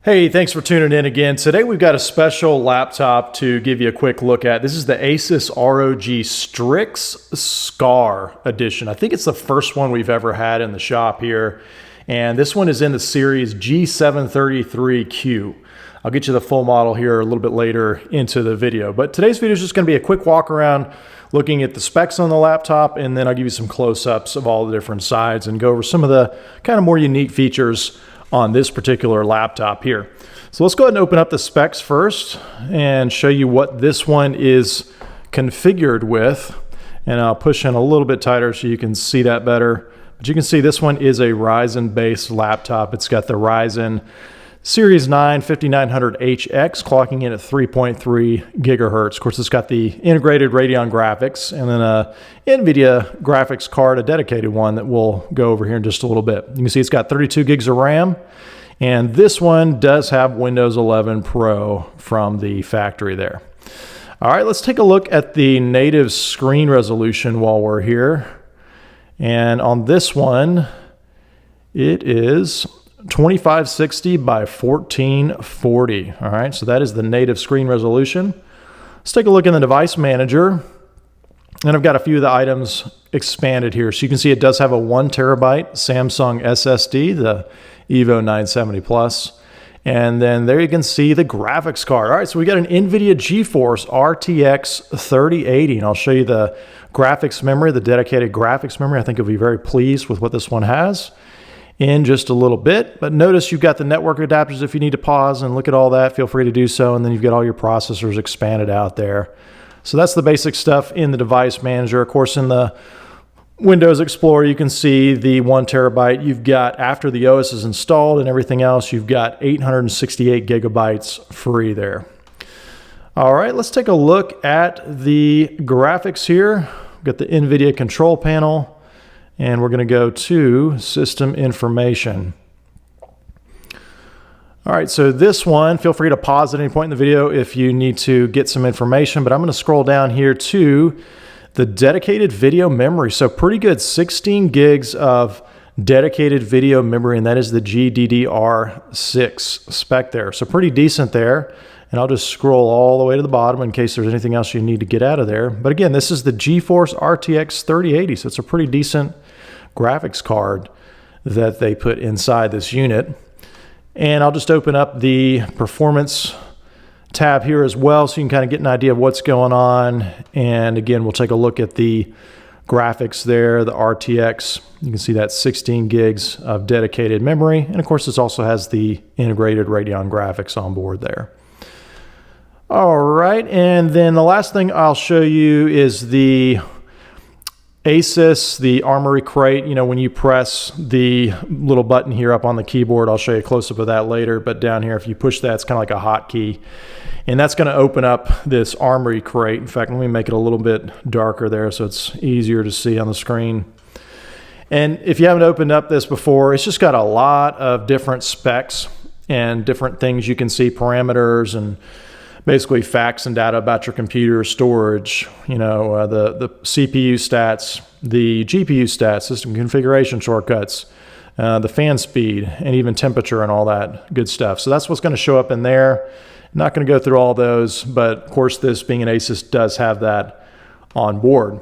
Hey, thanks for tuning in again. Today we've got a special laptop to give you a quick look at. This is the ASUS ROG Strix Scar edition. I think it's the first one we've ever had in the shop here. And this one is in the series G733Q. I'll get you the full model here a little bit later into the video. But today's video is just going to be a quick walk around looking at the specs on the laptop, and then I'll give you some close-ups of all the different sides and go over some of the kind of more unique features on this particular laptop here. So let's go ahead and open up the specs first and show you what this one is configured with. And I'll push in a little bit tighter so you can see that better. But you can see this one is a Ryzen based laptop. It's got the Ryzen Series 9 5900HX clocking in at 3.3 gigahertz. Of course, it's got the integrated Radeon graphics and then a NVIDIA graphics card, a dedicated one that we'll go over here in just a little bit. You can see it's got 32 gigs of RAM, and this one does have Windows 11 Pro from the factory there. All right, let's take a look at the native screen resolution while we're here. And on this one, it is 2560 by 1440. All right, so that is the native screen resolution. Let's take a look in the device manager. And I've got a few of the items expanded here. So you can see it does have a 1 terabyte Samsung SSD, the Evo 970 Plus. And then there you can see the graphics card. All right, so we got an NVIDIA GeForce RTX 3080. And I'll show you the graphics memory, the dedicated graphics memory. I think you'll be very pleased with what this one has in just a little bit. But notice you've got the network adapters. If you need to pause and look at all that, feel free to do so. And then you've got all your processors expanded out there. So that's the basic stuff in the device manager. Of course, in the Windows Explorer, you can see the 1 terabyte. You've got, after the OS is installed and everything else, you've got 868 gigabytes free there. All right, let's take a look at the graphics here. We've got the NVIDIA control panel. And we're going to go to system information. All right, so this one, feel free to pause at any point in the video if you need to get some information, but I'm going to scroll down here to the dedicated video memory. So pretty good, 16 gigs of dedicated video memory, and that is the GDDR6 spec there. So pretty decent there. And I'll just scroll all the way to the bottom in case there's anything else you need to get out of there. But again, this is the GeForce RTX 3080, so it's a pretty decent graphics card that they put inside this unit. And I'll just open up the performance tab here as well so you can kind of get an idea of what's going on. And again, we'll take a look at the graphics there, the RTX. You can see that 16 gigs of dedicated memory. And of course, this also has the integrated Radeon graphics on board there. All right, and then the last thing I'll show you is the ASUS, the Armory Crate. You know, when you press the little button here up on the keyboard, I'll show you a close-up of that later, but down here, if you push that, it's kind of like a hotkey. And that's going to open up this Armory Crate. In fact, let me make it a little bit darker there so it's easier to see on the screen. And if you haven't opened up this before, it's just got a lot of different specs and different things you can see, parameters and basically facts and data about your computer storage, you know, the CPU stats, the GPU stats, system configuration shortcuts, the fan speed, and even temperature and all that good stuff. So that's what's going to show up in there. Not going to go through all those, but of course, this being an ASUS does have that on board.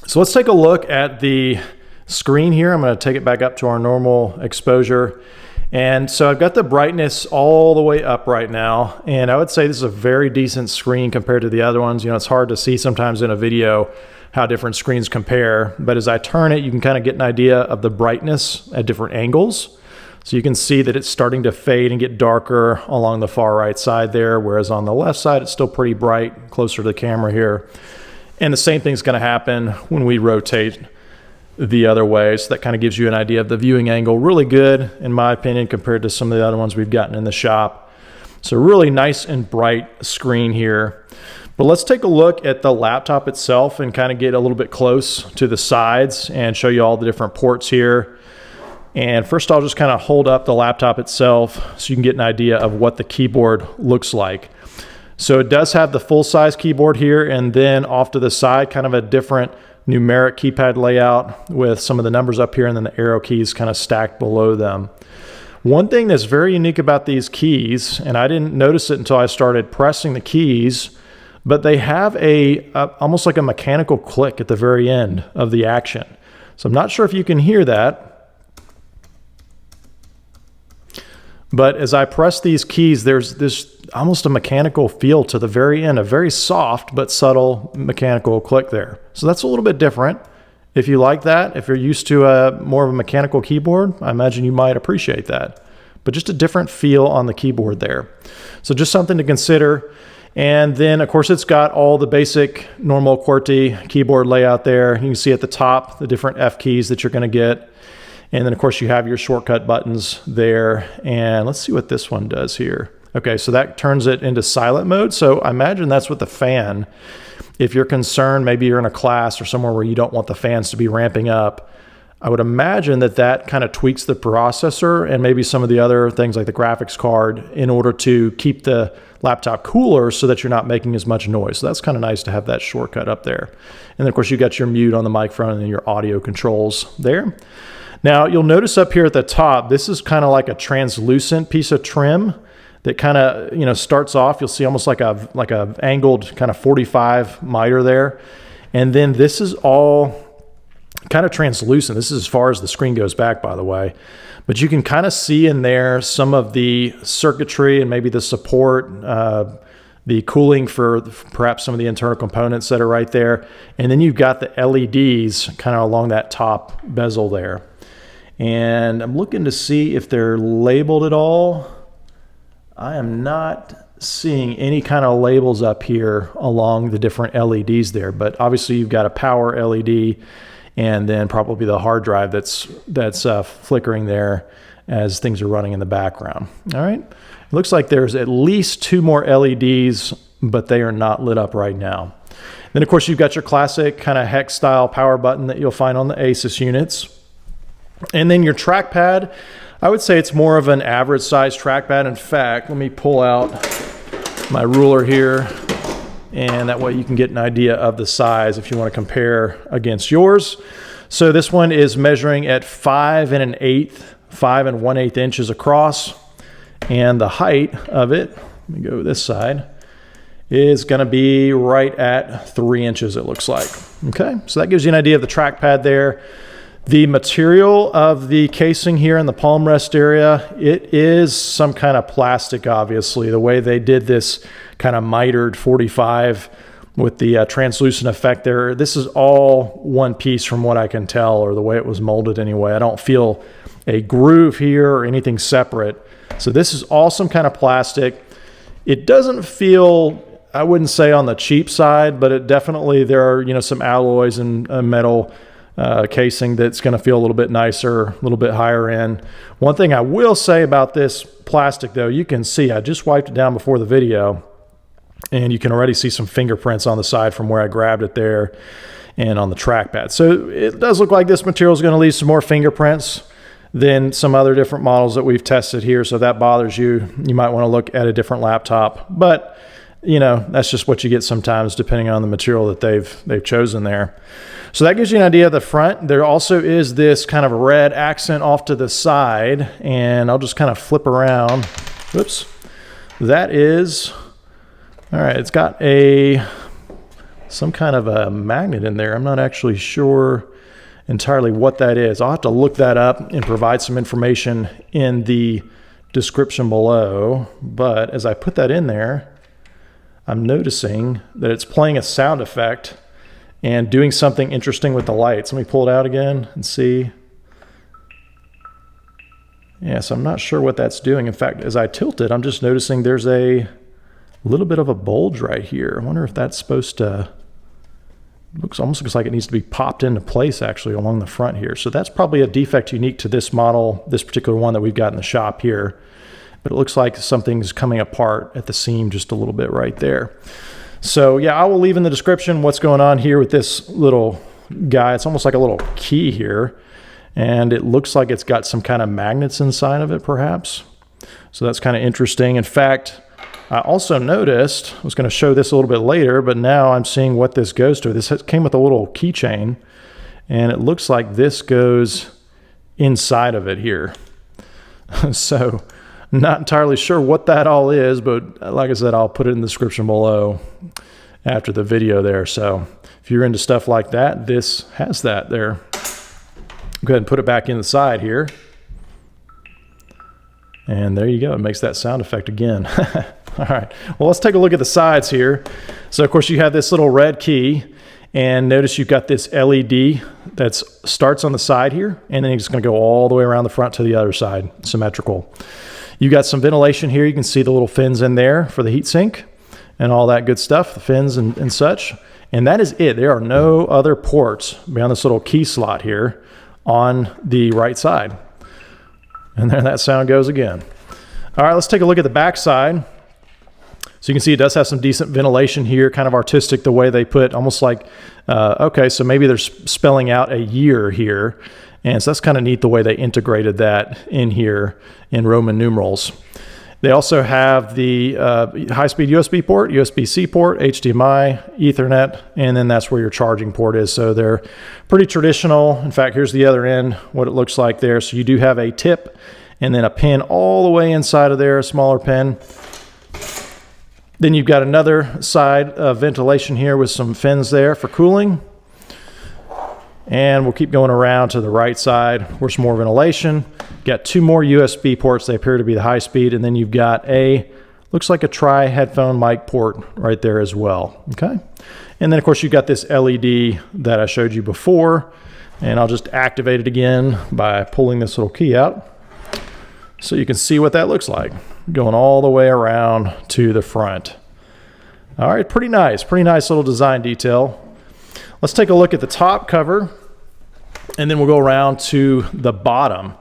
So let's take a look at the screen here. I'm going to take it back up to our normal exposure. And so I've got the brightness all the way up right now, and I would say this is a very decent screen compared to the other ones. You know, it's hard to see sometimes in a video how different screens compare, but as I turn it, you can kind of get an idea of the brightness at different angles. So you can see that it's starting to fade and get darker along the far right side there, whereas on the left side, it's still pretty bright, closer to the camera here. And the same thing's going to happen when we rotate the other way. So that kind of gives you an idea of the viewing angle. Really good, in my opinion, compared to some of the other ones we've gotten in the shop. So really nice and bright screen here. But let's take a look at the laptop itself and kind of get a little bit close to the sides and show you all the different ports here. And first I'll just kind of hold up the laptop itself so you can get an idea of what the keyboard looks like. So it does have the full-size keyboard here, and then off to the side, kind of a different numeric keypad layout with some of the numbers up here and then the arrow keys kind of stacked below them. One thing that's very unique about these keys, and I didn't notice it until I started pressing the keys, but they have almost like a mechanical click at the very end of the action. So I'm not sure if you can hear that. But as I press these keys, there's this almost a mechanical feel to the very end, a very soft but subtle mechanical click there. So that's a little bit different. If you like that, if you're used to more of a mechanical keyboard, I imagine you might appreciate that. But just a different feel on the keyboard there. So just something to consider. And then, of course, it's got all the basic normal QWERTY keyboard layout there. You can see at the top the different F keys that you're going to get. And then, of course, you have your shortcut buttons there. And let's see what this one does here. Okay, so that turns it into silent mode. So I imagine that's with the fan. If you're concerned, maybe you're in a class or somewhere where you don't want the fans to be ramping up, I would imagine that that kind of tweaks the processor and maybe some of the other things like the graphics card in order to keep the laptop cooler so that you're not making as much noise. So that's kind of nice to have that shortcut up there. And then, of course, you got your mute on the microphone and then your audio controls there. Now, you'll notice up here at the top, this is kind of like a translucent piece of trim that kind of, you know, starts off. You'll see almost like a angled kind of 45 miter there. And then this is all kind of translucent. This is as far as the screen goes back, by the way. But you can kind of see in there some of the circuitry and maybe the support, the cooling for perhaps some of the internal components that are right there. And then you've got the LEDs kind of along that top bezel there. And I'm looking to see if they're labeled at all. I am not seeing any kind of labels up here along the different LEDs there, but obviously you've got a power LED and then probably the hard drive that's flickering there as things are running in the background. All right, it looks like there's at least 2 more LEDs, but they are not lit up right now. Then, of course, you've got your classic kind of hex style power button that you'll find on the ASUS units. And then your trackpad, I would say it's more of an average size trackpad. In fact, let me pull out my ruler here, and that way you can get an idea of the size if you want to compare against yours. So this one is measuring at 5 1/8 inches across, and the height of it, let me go this side, is going to be right at 3 inches, it looks like. Okay, so that gives you an idea of the trackpad there. The material of the casing here in the palm rest area, it is some kind of plastic, obviously. The way they did this kind of mitered 45 with the translucent effect there, this is all one piece from what I can tell, or the way it was molded anyway. I don't feel a groove here or anything separate. So this is all some kind of plastic. It doesn't feel, I wouldn't say on the cheap side, but it definitely, there are, you know, some alloys and metal casing that's going to feel a little bit nicer, a little bit higher end. One thing I will say about this plastic, though, you can see I just wiped it down before the video, and you can already see some fingerprints on the side from where I grabbed it there and on the trackpad. So it does look like this material is going to leave some more fingerprints than some other different models that we've tested here. So if that bothers you, you might want to look at a different laptop. But you know, that's just what you get sometimes depending on the material that they've chosen there. So that gives you an idea of the front. There also is this kind of red accent off to the side, and I'll just kind of flip around. Whoops. That is, all right, it's got some kind of a magnet in there. I'm not actually sure entirely what that is. I'll have to look that up and provide some information in the description below. But as I put that in there, I'm noticing that it's playing a sound effect and doing something interesting with the lights. Let me pull it out again and see. Yeah, so I'm not sure what that's doing. In fact, as I tilt it, I'm just noticing there's a little bit of a bulge right here. I wonder if that's supposed to, almost looks like it needs to be popped into place actually along the front here. So that's probably a defect unique to this model, this particular one that we've got in the shop here. But it looks like something's coming apart at the seam just a little bit right there. So yeah, I will leave in the description what's going on here with this little guy. It's almost like a little key here, and it looks like it's got some kind of magnets inside of it perhaps. So that's kind of interesting. In fact, I also noticed, I was going to show this a little bit later, but now I'm seeing what this goes to. This came with a little keychain, and it looks like this goes inside of it here. So not entirely sure what that all is, but like I said, I'll put it in the description below after the video there. So if you're into stuff like that, this has that there. Go ahead and put it back in the side here. And there you go. It makes that sound effect again. All right. Well, let's take a look at the sides here. So of course you have this little red key, and notice you've got this LED that starts on the side here, and then it's going to go all the way around the front to the other side, symmetrical. You got some ventilation here. You can see the little fins in there for the heatsink and all that good stuff, the fins and such. And that is it. There are no other ports beyond this little key slot here on the right side. And there that sound goes again. All right, let's take a look at the back side. So you can see it does have some decent ventilation here, kind of artistic the way they put, almost like, okay, so maybe they're spelling out a year here. And so that's kind of neat the way they integrated that in here in Roman numerals. They also have the high-speed USB port, USB-C port, HDMI, Ethernet, and then that's where your charging port is. So they're pretty traditional. In fact, here's the other end, what it looks like there. So you do have a tip and then a pin all the way inside of there, a smaller pin. Then you've got another side of ventilation here with some fins there for cooling. And we'll keep going around to the right side where some more ventilation. Got two more USB ports. They appear to be the high speed. And then you've got looks like a tri-headphone mic port right there as well. Okay. And then of course you've got this LED that I showed you before. And I'll just activate it again by pulling this little key out, so you can see what that looks like going all the way around to the front. All right, pretty nice little design detail. Let's take a look at the top cover, and then we'll go around to the bottom.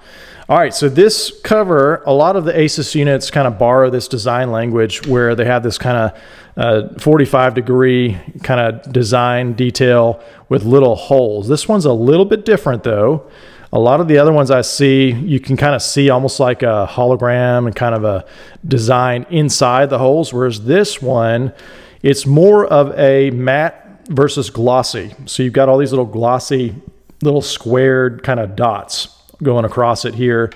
All right, so this cover, a lot of the ASUS units kind of borrow this design language where they have this kind of 45-degree kind of design detail with little holes. This one's a little bit different though. A lot of the other ones I see, you can kind of see almost like a hologram and kind of a design inside the holes, whereas this one, it's more of a matte versus glossy. So you've got all these little glossy, little squared kind of dots going across it here.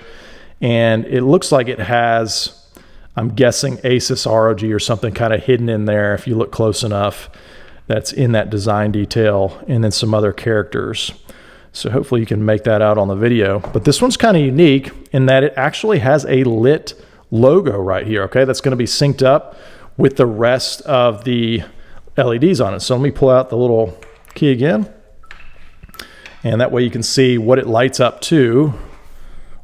And it looks like it has, I'm guessing, ASUS ROG or something kind of hidden in there if you look close enough. That's in that design detail, and then some other characters. So hopefully you can make that out on the video. But this one's kind of unique in that it actually has a lit logo right here, okay? That's gonna be synced up with the rest of the LEDs on it. So let me pull out the little key again. And that way you can see what it lights up to.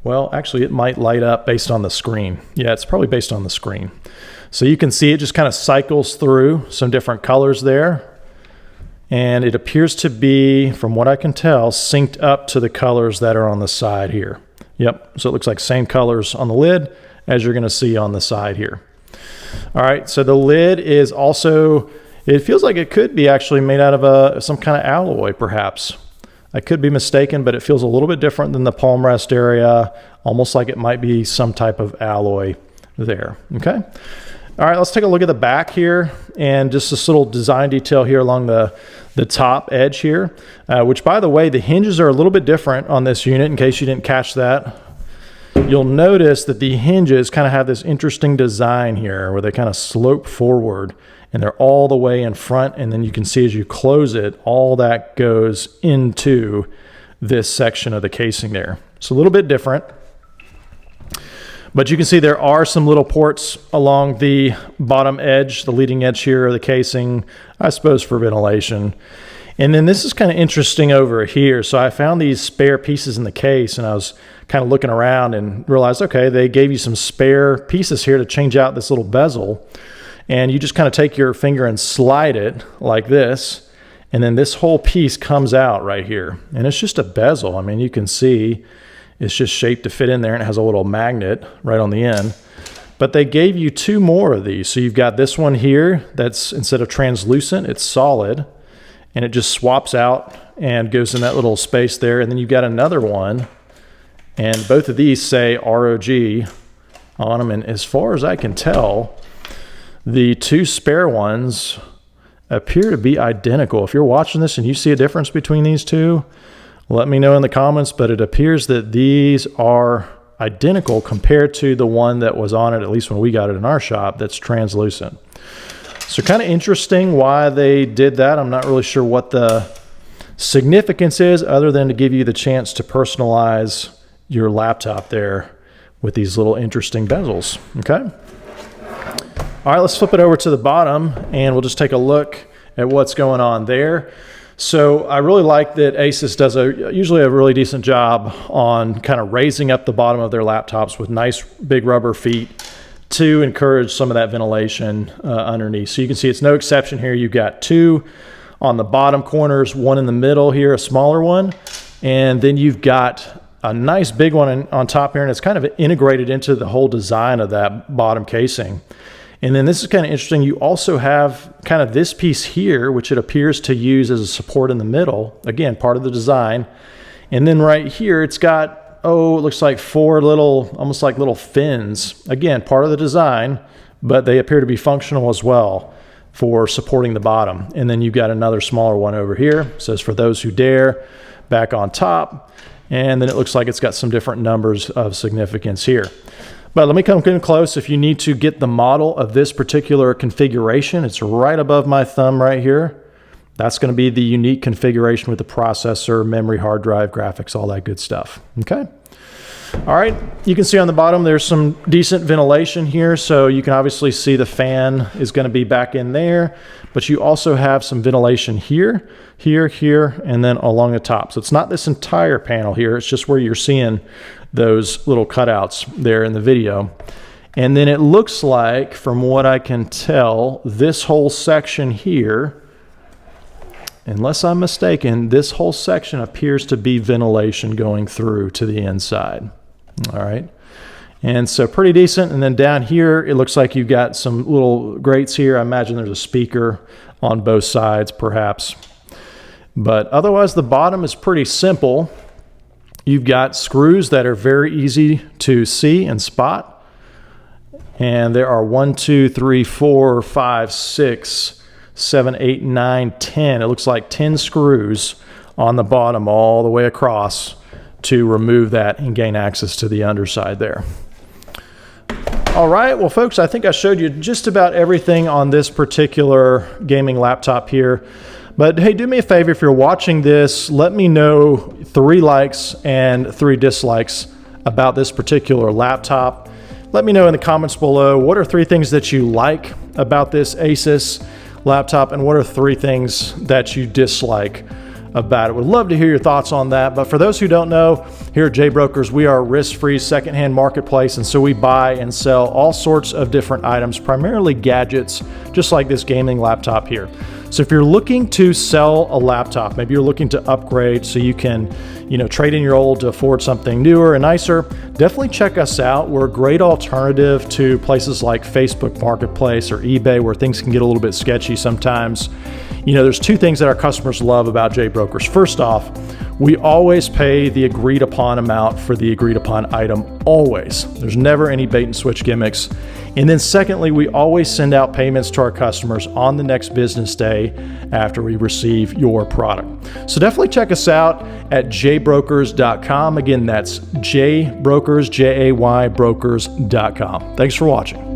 Well, actually it might light up based on the screen. Yeah, it's probably based on the screen. So you can see it just kind of cycles through some different colors there. And it appears to be, from what I can tell, synced up to the colors that are on the side here. Yep, so it looks like same colors on the lid as you're gonna see on the side here. All right, so the lid is also, it feels like it could be actually made out of some kind of alloy perhaps. I could be mistaken, but it feels a little bit different than the palm rest area, almost like it might be some type of alloy there, okay? All right, let's take a look at the back here and just this little design detail here along the top edge here, which by the way, the hinges are a little bit different on this unit in case you didn't catch that. You'll notice that the hinges kind of have this interesting design here where they kind of slope forward and they're all the way in front, and then you can see as you close it, all that goes into this section of the casing there. It's a little bit different. But you can see there are some little ports along the bottom edge, the leading edge here of the casing, I suppose for ventilation. And then this is kind of interesting over here. So I found these spare pieces in the case, and I was kind of looking around and realized, okay, they gave you some spare pieces here to change out this little bezel. And you just kind of take your finger and slide it like this, and then this whole piece comes out right here. And it's just a bezel. I mean, you can see it's just shaped to fit in there, and it has a little magnet right on the end. But they gave you two more of these. So you've got this one here that's, instead of translucent, it's solid, and it just swaps out and goes in that little space there. And then you've got another one, and both of these say ROG on them. And as far as I can tell, the two spare ones appear to be identical. If you're watching this and you see a difference between these two, let me know in the comments, but it appears that these are identical compared to the one that was on it, at least when we got it in our shop, that's translucent. So kind of interesting why they did that. I'm not really sure what the significance is, other than to give you the chance to personalize your laptop there with these little interesting bezels. Okay. All right, let's flip it over to the bottom and we'll just take a look at what's going on there. So I really like that ASUS does usually a really decent job on kind of raising up the bottom of their laptops with nice big rubber feet to encourage some of that ventilation underneath. So you can see it's no exception here. You've got two on the bottom corners, one in the middle here, a smaller one, and then you've got a nice big one on top here, and it's kind of integrated into the whole design of that bottom casing. And then this is kind of interesting. You also have kind of this piece here, which it appears to use as a support in the middle. Again, part of the design. And then right here, it's got, oh, it looks like four little, almost like little fins. Again, part of the design, but they appear to be functional as well for supporting the bottom. And then you've got another smaller one over here. It says for those who dare, back on top. And then it looks like it's got some different numbers of significance here. But let me come in close. If you need to get the model of this particular configuration, it's right above my thumb right here. That's going to be the unique configuration with the processor, memory, hard drive, graphics, all that good stuff. Okay. All right. You can see on the bottom there's some decent ventilation here. So you can obviously see the fan is going to be back in there. But you also have some ventilation here, here, and then along the top. So it's not this entire panel here. It's just where you're seeing those little cutouts there in the video. And then it looks like, from what I can tell, this whole section here, unless I'm mistaken, this whole section appears to be ventilation going through to the inside. All right. And so pretty decent. And then down here, it looks like you've got some little grates here. I imagine there's a speaker on both sides, perhaps. But otherwise, the bottom is pretty simple. You've got screws that are very easy to see and spot. And there are 1, 2, 3, 4, 5, 6, 7, 8, 9, 10. It looks like 10 screws on the bottom all the way across to remove that and gain access to the underside there. All right, well, folks, I think I showed you just about everything on this particular gaming laptop here. But hey, do me a favor, if you're watching this, let me know 3 likes and 3 dislikes about this particular laptop. Let me know in the comments below, what are 3 things that you like about this ASUS laptop, and what are 3 things that you dislike about it. Would love to hear your thoughts on that. But for those who don't know, here at JBrokers, we are a risk-free secondhand marketplace, and so we buy and sell all sorts of different items, primarily gadgets, just like this gaming laptop here. So if you're looking to sell a laptop, maybe you're looking to upgrade so you can, trade in your old to afford something newer and nicer, definitely check us out. We're a great alternative to places like Facebook Marketplace or eBay, where things can get a little bit sketchy sometimes. There's 2 things that our customers love about JBrokers. First off, we always pay the agreed upon amount for the agreed upon item, always. There's never any bait and switch gimmicks. And then secondly, we always send out payments to our customers on the next business day after we receive your product. So definitely check us out at jbrokers.com. Again, that's jbrokers, J-A-Y brokers.com. Thanks for watching.